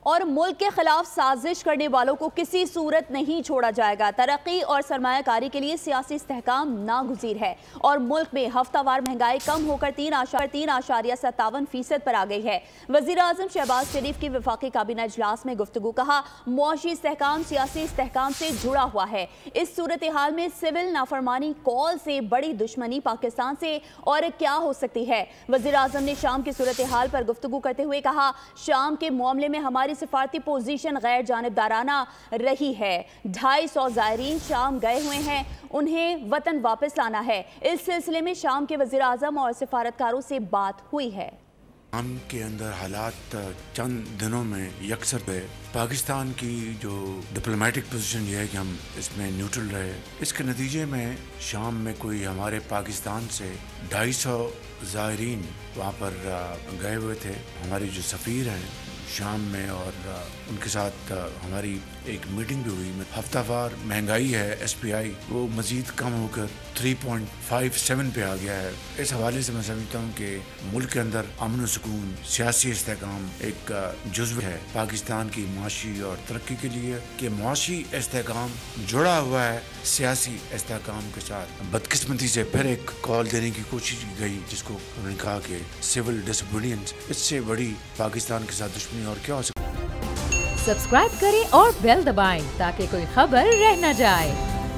اور ملک کے خلاف سازش کرنے والوں کو کسی صورت نہیں چھوڑا جائے گا۔ ترقی اور سرمایہ کاری کے لیے سیاسی استحکام ناگزیر ہے اور ملک میں ہفتہ وار مہنگائی کم ہو کر 3.57% پر آ گئی ہے۔ وزیر اعظم شہباز شریف کی وفاقی کابینہ اجلاس میں گفتگو، کہا معاشی استحکام سیاسی استحکام سے جڑا ہوا ہے۔ اس صورتحال میں سول نافرمانی کال سے بڑی دشمنی پاکستان سے اور کیا ہو سکتی ہے۔ وزیر اعظم نے شام کی صورتحال پر گفتگو کرتے ہوئے کہا شام کے معاملے میں ہماری سفارتی پوزیشن غیر جانبدارانہ رہی ہے۔ 250 زائرین شام گئے ہوئے ہیں، انہیں وطن واپس لانا ہے۔ اس سلسلے میں شام کے وزیر اعظم اور سفارتکاروں سے بات ہوئی ہے۔ شام کے اندر حالات چند دنوں میں یکسر ہوئے۔ پاکستان کی جو ڈپلومیٹک پوزیشن یہ ہے کہ ہم اس میں نیوٹرل رہے، اس کے نتیجے میں شام میں کوئی ہمارے پاکستان سے 250 زائرین وہاں پر گئے ہوئے تھے۔ ہماری جو سفیر ہیں شام میں اور ان کے ساتھ ہماری ایک میٹنگ بھی ہوئی۔ ہفتہ وار مہنگائی ہے ایس پی آئی وہ مزید کم ہو کر 3.57 پہ آ گیا ہے۔ اس حوالے سے میں سمجھتا ہوں کہ ملک کے اندر امن و سکون، سیاسی استحکام ایک جزو ہے پاکستان کی معاشی اور ترقی کے لیے، کہ معاشی استحکام جڑا ہوا ہے سیاسی استحکام کے ساتھ۔ بدقسمتی سے پھر ایک کال دینے کی کوشش کی گئی جس کو انہوں نے کہا کہ سول ڈس اوبیڈینس، اس سے بڑی پاکستان کے ساتھ دشمنی اور کیا ہو سکتی ہے۔ سبسکرائب کریں اور بیل دبائیں تاکہ کوئی خبر رہ نہ جائے۔